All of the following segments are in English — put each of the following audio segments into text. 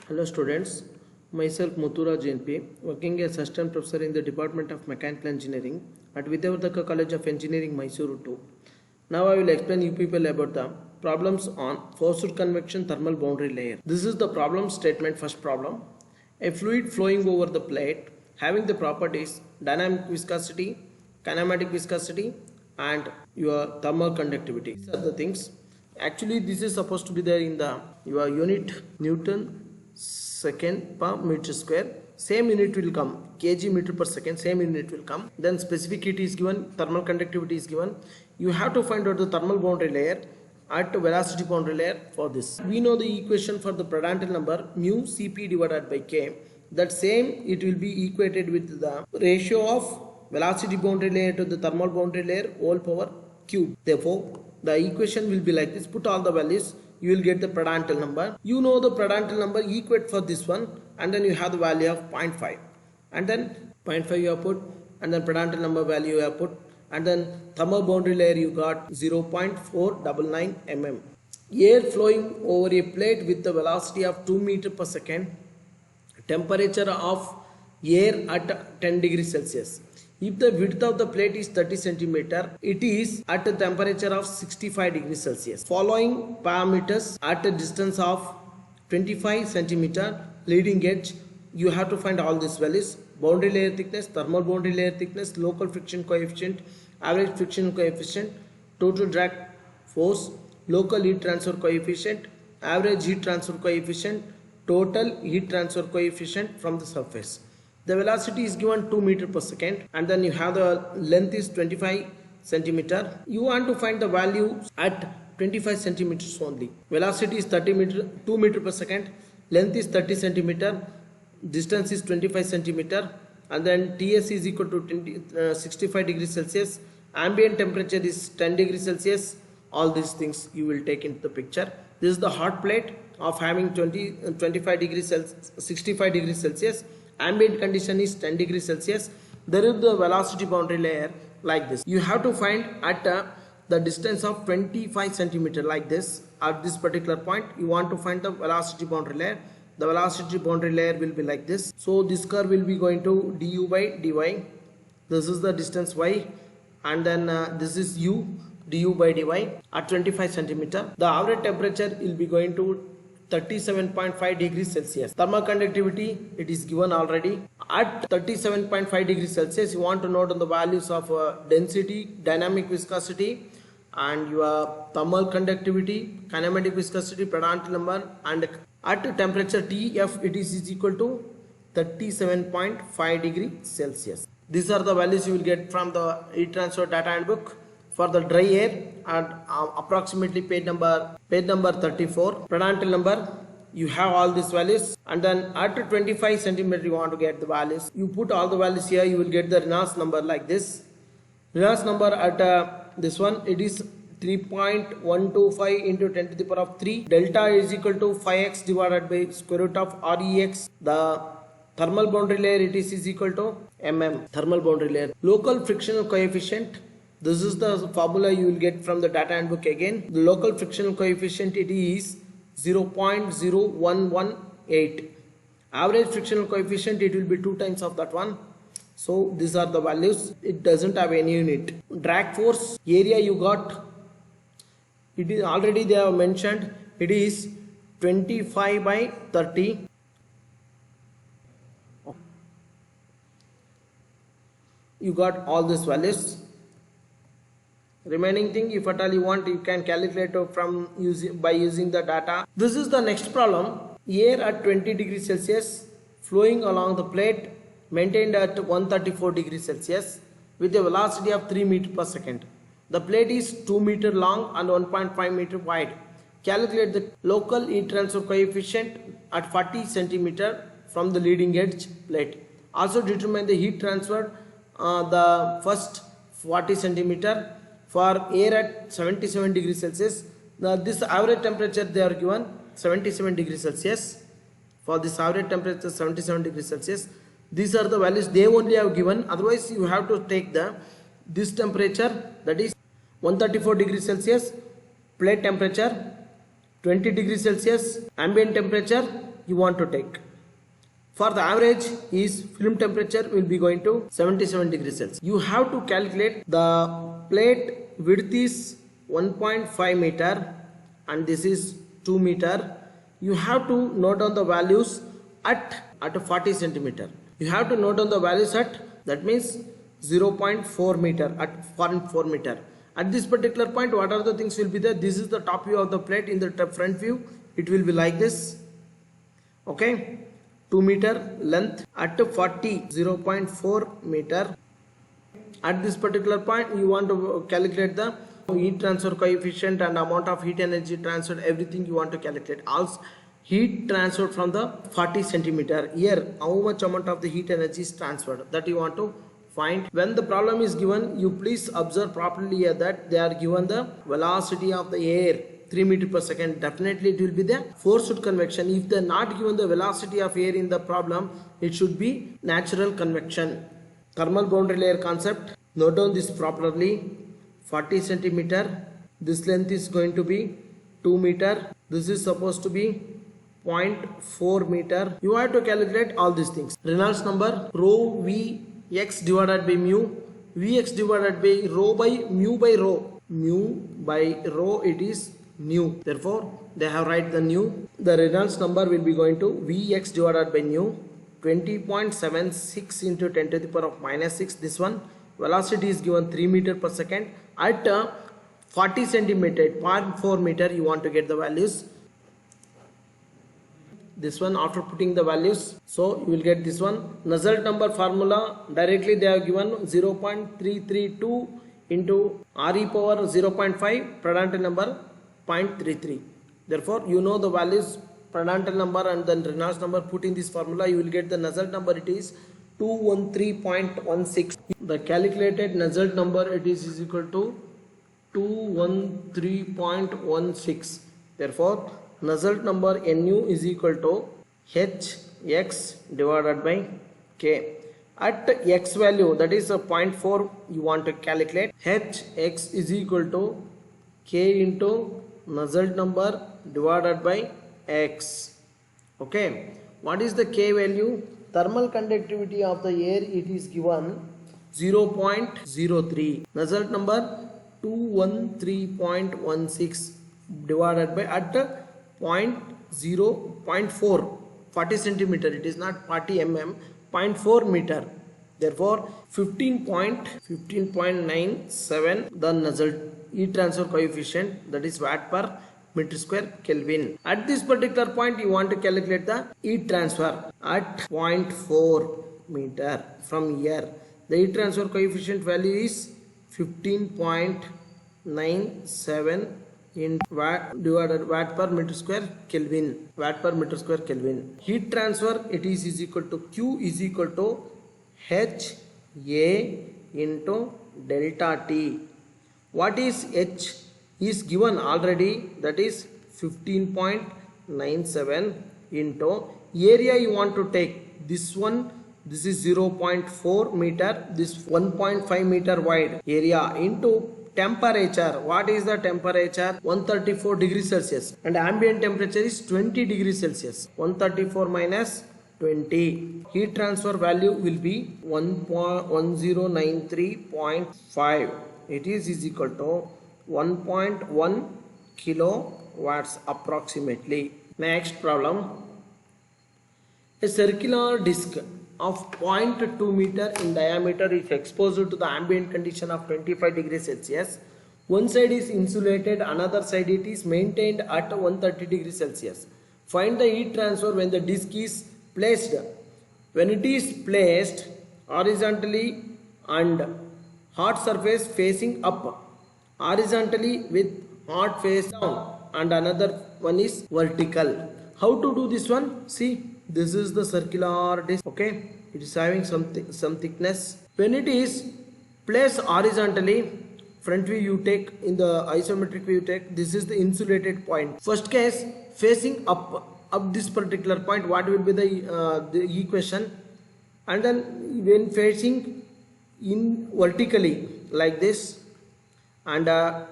Hello students, myself Muthura JNP, working as assistant professor in the Department of Mechanical Engineering at Vidyavardhaka College of Engineering, Mysuru 2. Now I will explain you people about the problems on forced convection thermal boundary layer. This is the problem statement. First problem: a fluid flowing over the plate having the properties dynamic viscosity, kinematic viscosity and your thermal conductivity. These are the things. Actually this is supposed to be there in the your unit Newton second per meter square. Same unit will come, kg meter per second, same unit will come. Then specific heat is given, thermal conductivity is given. You have to find out the thermal boundary layer at velocity boundary layer for this. We know the equation for the Prandtl number mu Cp divided by K. That same it will be equated with the ratio of velocity boundary layer to the thermal boundary layer whole power cube. Therefore the equation will be like this. Put all the values, you will get the Prandtl number. You know the Prandtl number, equate for this one, and then you have the value of 0.5, and then 0.5 you have put, and then Prandtl number value you have put, and then thermal boundary layer you got 0.499 mm. Air flowing over a plate with the velocity of 2 meter per second, temperature of air at 10 degrees Celsius. If the width of the plate is 30 cm, it is at a temperature of 65 degrees Celsius. Following parameters at a distance of 25 cm, leading edge, you have to find all these values: boundary layer thickness, thermal boundary layer thickness, local friction coefficient, average friction coefficient, total drag force, local heat transfer coefficient, average heat transfer coefficient, total heat transfer coefficient from the surface. The velocity is given 2 meter per second, and then you have the length is 25 centimeter. You want to find the value at 25 centimeters only. Velocity is 2 meter per second, length is 30 centimeter, distance is 25 centimeter, and then Ts is equal to 65 degrees Celsius. Ambient temperature is 10 degrees Celsius. All these things you will take into the picture. This is the hot plate of having 25 degrees Celsius, 65 degrees Celsius. Ambient condition is 10 degrees Celsius. There is the velocity boundary layer like this. You have to find at the distance of 25 centimeter like this. At this particular point you want to find the velocity boundary layer. The velocity boundary layer will be like this. So this curve will be going to du by dy. This is the distance y, and then this is u, du by dy at 25 centimeter. The average temperature will be going to 37.5 degrees Celsius. Thermal conductivity, it is given already. At 37.5 degrees Celsius, you want to note on the values of density, dynamic viscosity, and your thermal conductivity, kinematic viscosity, Prandtl number, and at temperature Tf, it is equal to 37.5 degrees Celsius. These are the values you will get from the heat transfer data handbook. For the dry air at approximately page number 34, Prandtl number, you have all these values, and then at 25 centimeter you want to get the values. You put all the values here, you will get the Reynolds number like this. Reynolds number at this one, it is 3.125 into 10 to the power of 3. Delta is equal to 5x divided by square root of Rex. The thermal boundary layer, it is equal to mm, thermal boundary layer. Local frictional coefficient, this is the formula you will get from the data handbook again. The local frictional coefficient, it is 0.0118. Average frictional coefficient, it will be 2 times of that one. So these are the values. It doesn't have any unit. Drag force area you got, it is already they have mentioned, it is 25 by 30. You got all these values. Remaining thing, if at all you want, you can calculate from using the data. This is the next problem. Air at 20 degrees Celsius flowing along the plate maintained at 134 degrees Celsius with a velocity of 3 meter per second. The plate is 2 meter long and 1.5 meter wide. Calculate the local heat transfer coefficient at 40 centimeter from the leading edge plate. Also determine the heat transfer the first 40 centimeter for air at 77 degrees Celsius. This average temperature they are given 77 degrees Celsius. For this average temperature 77 degrees Celsius. These are the values they only have given. Otherwise you have to take this temperature, that is 134 degrees Celsius, plate temperature 20 degrees Celsius, ambient temperature you want to take. For the average is film temperature will be going to 77 degrees Celsius. You have to calculate the plate width is 1.5 meter and this is 2 meter. You have to note down the values at 40 centimeter. You have to note down the values at, that means 0.4 meter at 4 meter. At this particular point, what are the things will be there? This is the top view of the plate. In the front view, it will be like this. Okay, 2 meter length at 40, 0.4 meter. At this particular point, you want to calculate the heat transfer coefficient and amount of heat energy transferred, everything you want to calculate. Also, heat transferred from the 40 centimeter. Here, how much amount of the heat energy is transferred, that you want to find. When the problem is given, you please observe properly here that they are given the velocity of the air 3 meters per second. Definitely it will be the forced convection. If they are not given the velocity of air in the problem, it should be natural convection. Thermal boundary layer concept, note down this properly. 40 centimeter, this length is going to be 2 meter, this is supposed to be 0.4 meter. You have to calculate all these things. Reynolds number, rho v x divided by mu, vx divided by rho by mu by rho. Mu by rho, it is nu. Therefore, they have write the nu. The Reynolds number will be going to vx divided by nu, 20.76 into 10 to the power of minus 6. This one, velocity is given 3 meters per second. At 40 centimeter, 0.4 meter, you want to get the values. This one after putting the values, so you will get this one. Nusselt number formula, directly they have given 0.332 into Re power 0.5, Prandtl number 0.33. Therefore, you know the values, Prandtl number and then Reynolds number, put in this formula, you will get the Nusselt number, it is 213.16. The calculated Nusselt number, it is equal to 213.16. Therefore, Nusselt number Nu is equal to Hx divided by K. At x value, that is a 0.4, you want to calculate. Hx is equal to K into Nusselt number divided by x. Okay, what is the K value? Thermal conductivity of the air, it is given 0.03. Nusselt number 213.16 divided by at 0.4, 40 centimeter, it is not 40 mm, 0.4 meter. Therefore, 15.97 the Nusselt heat transfer coefficient, that is watt per meter square Kelvin. At this particular point, you want to calculate the heat transfer at 0.4 meter from here. The heat transfer coefficient value is 15.97 in watt divided watt per meter square Kelvin. Watt per meter square Kelvin. Heat transfer, it is equal to Q is equal to H A into delta T. What is H is given already, that is 15.97 into area you want to take. This one, this is 0.4 meter, this 1.5 meter wide area into temperature. What is the temperature? 134 degrees Celsius and ambient temperature is 20 degrees Celsius. 134 minus 20. Heat transfer value will be 1093.5. It is equal to 1.1 kilowatts approximately. Next problem. A circular disc of 0.2 meter in diameter is exposed to the ambient condition of 25 degrees Celsius. One side is insulated, another side it is maintained at 130 degrees Celsius. Find the heat transfer when the disc is placed. When it is placed horizontally and hot surface facing up, horizontally with hot face down, and another one is vertical. How to do this one? See, this is the circular disc. Okay, it is having some thickness. When it is placed horizontally, front view you take, in the isometric view you take, this is the insulated point. First case, facing up this particular point, what will be the equation? And then when facing in vertically like this, and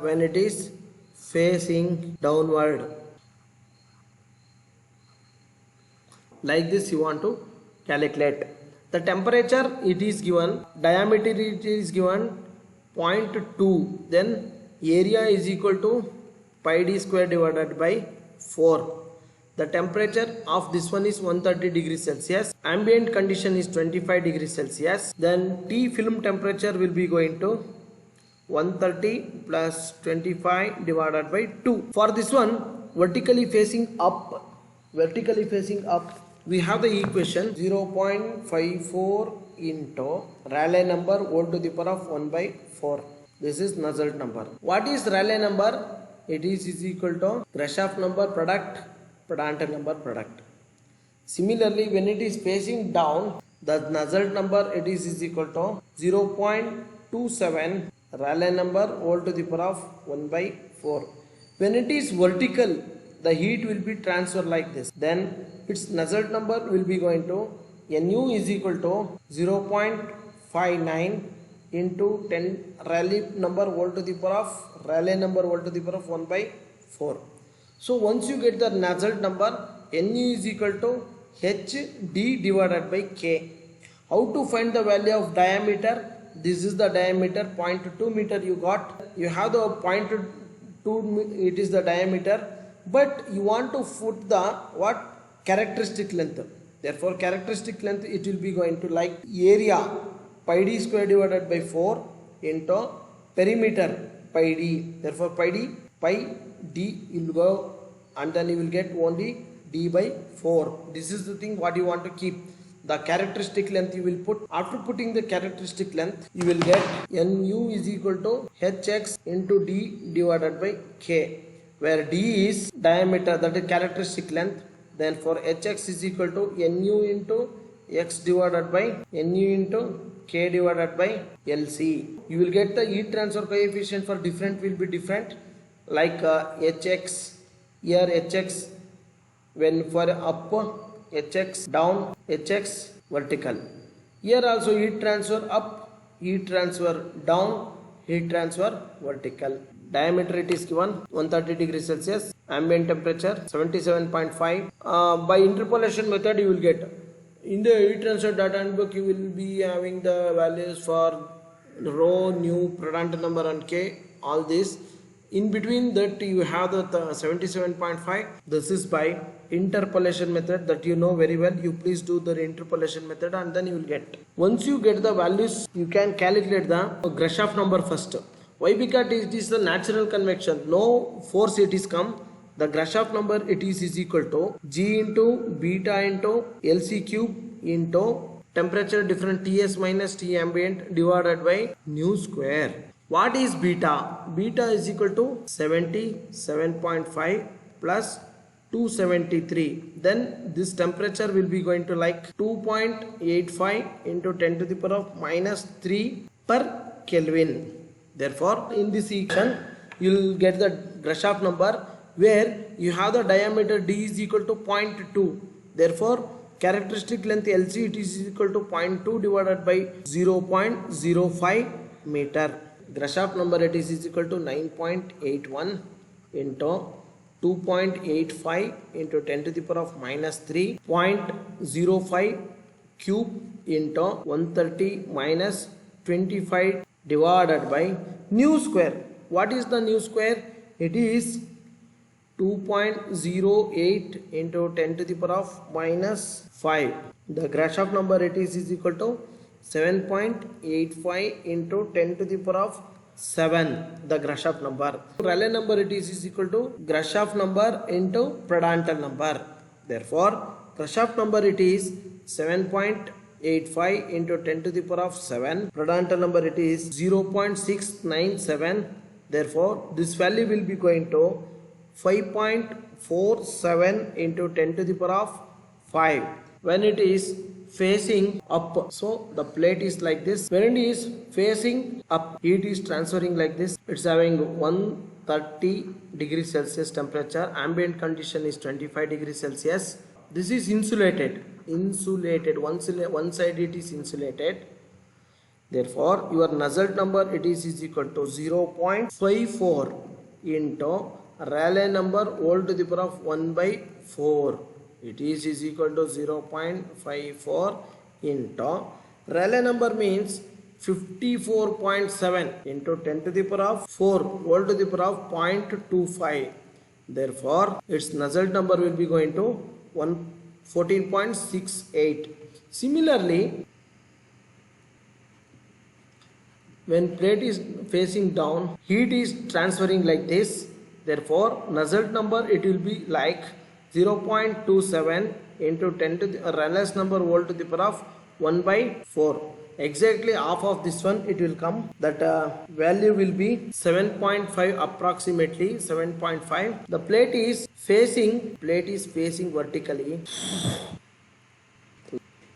when it is facing downward, Like this you want to calculate. The temperature it is given, diameter it is given 0.2, then area is equal to pi d square divided by 4. The temperature of this one is 130 degrees Celsius. Ambient condition is 25 degrees Celsius. Then T film temperature will be going to 130 plus 25 divided by 2. For this one, vertically facing up, we have the equation 0.54 into Rayleigh number whole to the power of 1 by 4. This is Nusselt number. What is Rayleigh number? It is equal to Grashof number product, Prandtl number product. Similarly, when it is facing down, the Nusselt number it is equal to 0.27 Rayleigh number whole to the power of 1 by 4. When it is vertical, the heat will be transferred like this. Then its Nusselt number will be going to Nu is equal to 0.59 into 10 Rayleigh number whole to the power of 1 by 4. So once you get the Nusselt number, Nu is equal to Hd divided by K. How to find the value of diameter? This is the diameter, 0.2 meter you got. You have the 0.2, it is the diameter, but you want to put the characteristic length. Therefore characteristic length it will be going to like area pi d square divided by 4 into perimeter pi d. Therefore pi d will go and then you will get only d by 4. This is the thing what you want to keep. The characteristic length you will put. After putting the characteristic length, you will get Nu is equal to Hx into d divided by K, where d is diameter, that is characteristic length. Then for Hx is equal to Nu into x divided by Nu into K divided by Lc. You will get the heat transfer coefficient for different will be different, like Hx, here Hx when for up, Hx down, Hx vertical. Here also heat transfer up, heat transfer down, heat transfer vertical. Diameter it is given 130 degrees Celsius, ambient temperature 77.5. By interpolation method you will get. In the heat transfer data handbook you will be having the values for rho, nu, Prandtl number and K, all this. In between that you have the 77.5. This is by interpolation method that you know very well. You please do the interpolation method and then you will get. Once you get the values, you can calculate the Grashof number first. Why? Because it is the natural convection. No force it is come. The Grashof number it is equal to G into beta into Lc cube into temperature difference Ts minus T ambient divided by nu square. What is beta? Beta is equal to 77.5 plus 273. Then this temperature will be going to like 2.85 into 10 to the power of minus 3 per Kelvin. Therefore, in this equation, you will get the Grashof number where you have the diameter d is equal to 0.2. Therefore, characteristic length Lc it is equal to 0.2 divided by 0.05 meter. Grashof number it is equal to 9.81 into 2.85 into 10 to the power of minus 3.05 cube into 130 minus 25 divided by nu square. What is the nu square? It is 2.08 into 10 to the power of minus 5. The Grashof number it is equal to 7.85 into 10 to the power of 7. The Grashof number. Rayleigh number it is equal to Grashof number into Prandtl number. Therefore, Grashof number it is 7.85 into 10 to the power of 7. Prandtl number it is 0.697. Therefore, this value will be going to 5.47 into 10 to the power of 5 when it is facing up. So the plate is like this. When it is facing up, heat is transferring like this. It's having 130 degrees Celsius temperature. Ambient condition is 25 degrees Celsius. This is insulated. One side it is insulated. Therefore, your Nusselt number it is equal to 0.54 into Rayleigh number whole to the power of 1 by 4. It is equal to 0.54 into Rayleigh number means 54.7 into 10 to the power of 4 whole to the power of 0.25. Therefore, its Nusselt number will be going to 14.68. Similarly, when plate is facing down, heat is transferring like this. Therefore, Nusselt number it will be like 0.27 into 10 to the Rayleigh's number whole to the power of 1 by 4. Exactly half of this one it will come. That value will be 7.5, approximately 7.5. The plate is facing vertically.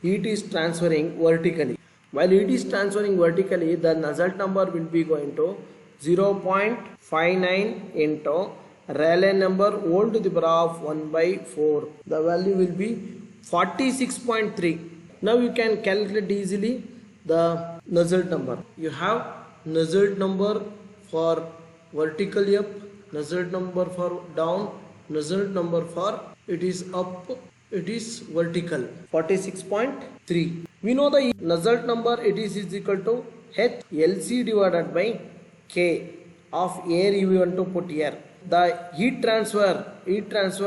Heat is transferring vertically. While heat is transferring vertically, the Nusselt number will be going to 0.59 into Rayleigh number whole to the power of 1 by 4. The value will be 46.3. Now you can calculate easily the Nusselt number. You have Nusselt number for vertical up, Nusselt number for down, Nusselt number for it is up, it is vertical. 46.3. We know the Nusselt number it is equal to H LC divided by K of air you want to put here. The heat transfer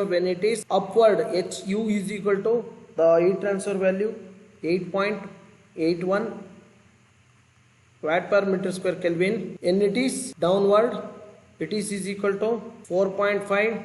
when it is upward, HU is equal to the heat transfer value 8.81 watt per meter square Kelvin. And it is downward, it is equal to 4.5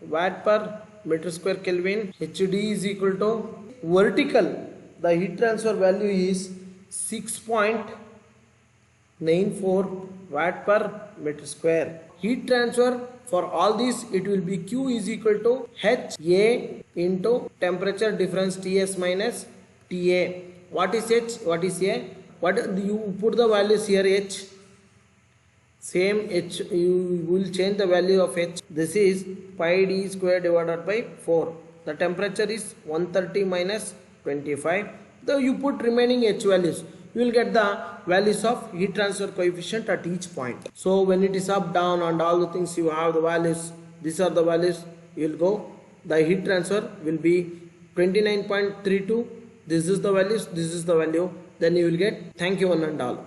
watt per meter square Kelvin. HD is equal to vertical. The heat transfer value is 6.94 watt per meter square. Heat transfer for all this it will be Q is equal to HA into temperature difference Ts minus TA. What is H? What is A? What you put the values here H. Same H you will change the value of H. This is pi d square divided by 4. The temperature is 130 minus 25. Though you put remaining H values, you will get the values of heat transfer coefficient at each point. So when it is up, down and all the things you have the values, these are the values you will go. The heat transfer will be 29.32. This is the values, this is the value. Then you will get. Thank you one and all.